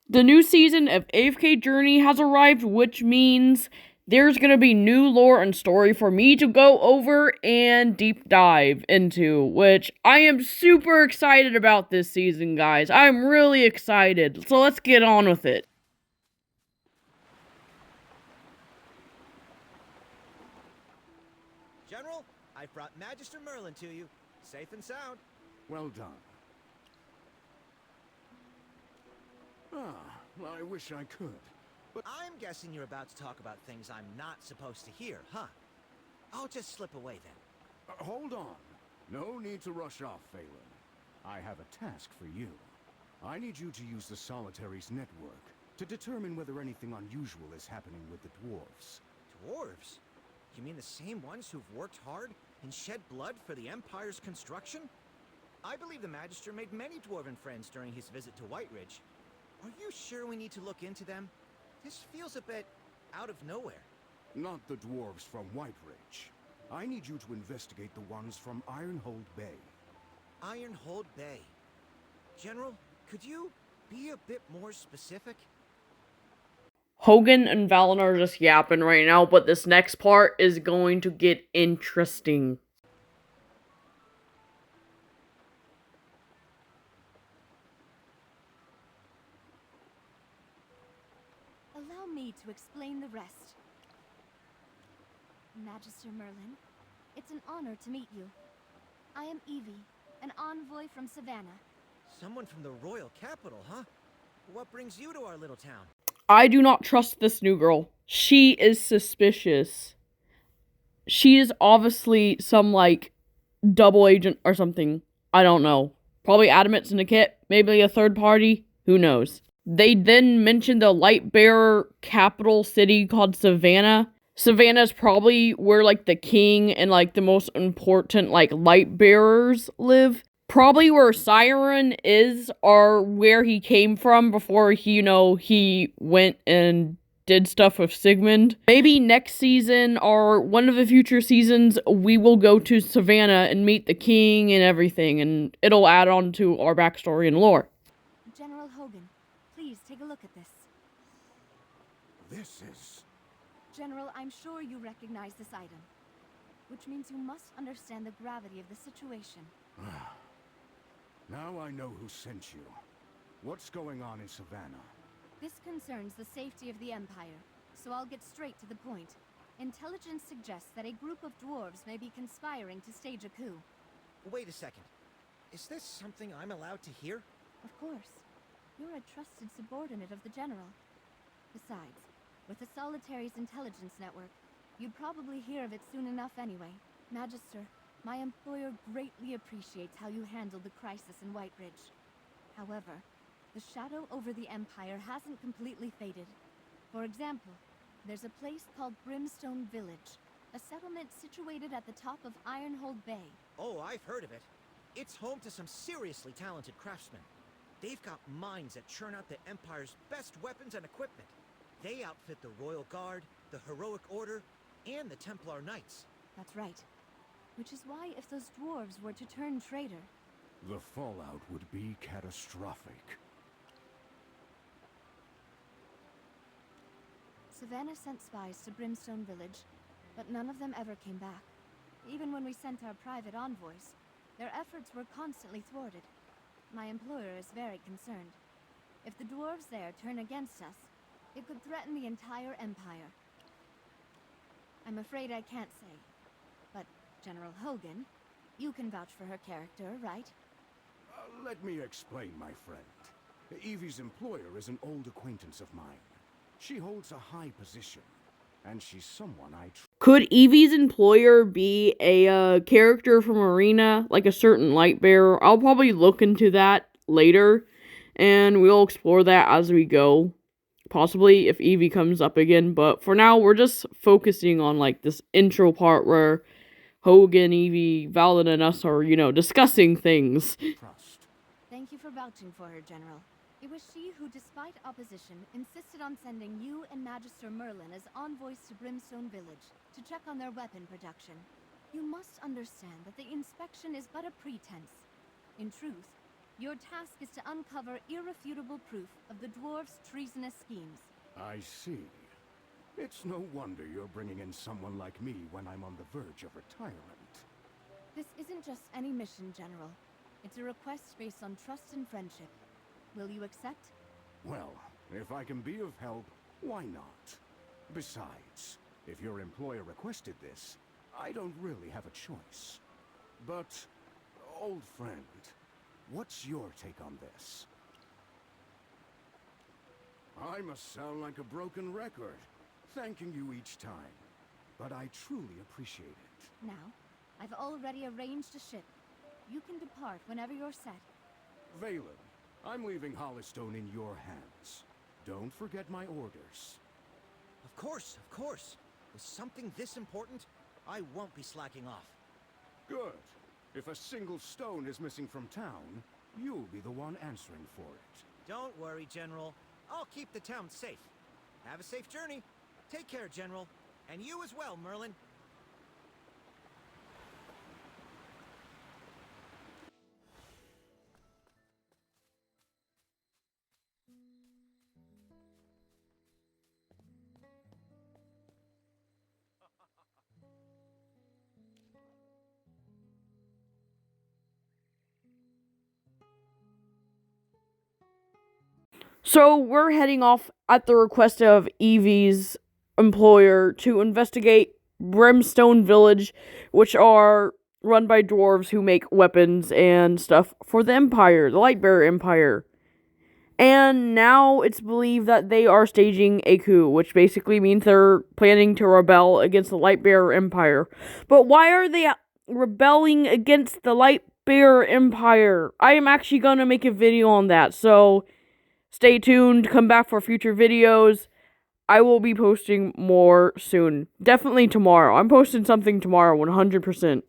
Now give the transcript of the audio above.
The new season of AFK Journey has arrived, which means there's gonna be new lore and story for me to go over and deep dive into, which I am super excited about this season, guys. I'm really excited, so let's get on with it. General, I've brought Magister Merlin to you, safe and sound. Well done. I wish I could, but I'm guessing you're about to talk about things I'm not supposed to hear, huh? I'll just slip away then. hold on. No need to rush off, Phelan. I have a task for you. I need you to use the Solitary's network to determine whether anything unusual is happening with the dwarves. Dwarves? You mean the same ones who've worked hard and shed blood for the Empire's construction? I believe the Magister made many dwarven friends during his visit to Whiteridge. Are you sure we need to look into them? This feels a bit out of nowhere. Not the dwarves from Whiteridge. I need you to investigate the ones from Ironhold Bay. Ironhold Bay. General, could you be a bit more specific? Hogan and Merlin are just yapping right now, but this next part is going to get interesting. Allow me to explain the rest. Magister Merlin, it's an honor to meet you. I am Evie, an envoy from Savannah. Someone from the royal capital, huh? What brings you to our little town? I do not trust this new girl. She is suspicious. She is obviously some, like, double agent or something. I don't know. Probably Adamant Syndicate, maybe a third party, who knows. They then mentioned the Lightbearer capital city called Savannah. Savannah's probably where, like, the king and, like, the most important, like, Lightbearers live. Probably where Siren is, or where he came from before he, he went and did stuff with Sigmund. Maybe next season, or one of the future seasons, we will go to Savannah and meet the king and everything, and it'll add on to our backstory and lore. General Hogan, please take a look at this. This is... General, I'm sure you recognize this item, which means you must understand the gravity of the situation. Now I know who sent you. What's going on in Savannah? This concerns the safety of the Empire, so I'll get straight to the point. Intelligence suggests that a group of dwarves may be conspiring to stage a coup. Wait a second. Is this something I'm allowed to hear? Of course. You're a trusted subordinate of the General. Besides, with the Solitary's intelligence network, you'd probably hear of it soon enough anyway. Magister, my employer greatly appreciates how you handled the crisis in Whiteridge. However, the shadow over the Empire hasn't completely faded. For example, there's a place called Brimstone Village, a settlement situated at the top of Ironhold Bay. Oh, I've heard of it. It's home to some seriously talented craftsmen. They've got mines that churn out the Empire's best weapons and equipment. They outfit the Royal Guard, the Heroic Order, and the Templar Knights. That's right. Which is why if those dwarves were to turn traitor... The fallout would be catastrophic. Savannah sent spies to Brimstone Village, but none of them ever came back. Even when we sent our private envoys, their efforts were constantly thwarted. My employer is very concerned. If the dwarves there turn against us, it could threaten the entire Empire. I'm afraid I can't say, but General Hogan, you can vouch for her character, right? Let me explain, my friend. Evie's employer is an old acquaintance of mine. She holds a high position, and she's someone I Could Evie's employer be a character from Arena, like a certain Lightbearer? I'll probably look into that later, and we'll explore that as we go. Possibly if Evie comes up again, but for now, we're just focusing on, like, this intro part where Hogan, Evie, Valen, and us are, discussing things. trust. Thank you for vouching for her, General. It was she who, despite opposition, insisted on sending you and Magister Merlin as envoys to Brimstone Village to check on their weapon production. You must understand that the inspection is but a pretense. In truth, Your task is to uncover irrefutable proof of the dwarves' treasonous schemes. I see. It's no wonder you're bringing in someone like me when I'm on the verge of retirement. This isn't just any mission, General. It's a request based on trust and friendship. Will you accept? Well, if I can be of help, why not? Besides, if your employer requested this, I don't really have a choice. But, old friend, what's your take on this? I must sound like a broken record, thanking you each time. But I truly appreciate it. Now, I've already arranged a ship. You can depart whenever you're set. Valen, I'm leaving Hollystone in your hands. Don't forget my orders. Of course, of course. With something this important, I won't be slacking off. Good. If a single stone is missing from town, you'll be the one answering for it. Don't worry, General. I'll keep the town safe. Have a safe journey. Take care, General. And you as well, Merlin. So we're heading off at the request of Evie's employer to investigate Brimstone Village, which are run by dwarves who make weapons and stuff for the Empire, the Lightbearer Empire. And now it's believed that they are staging a coup, which basically means they're planning to rebel against the Lightbearer Empire. But why are they rebelling against the Lightbearer Empire? I am actually going to make a video on that, so stay tuned, come back for future videos. I will be posting more soon. Definitely tomorrow. I'm posting something tomorrow, 100%.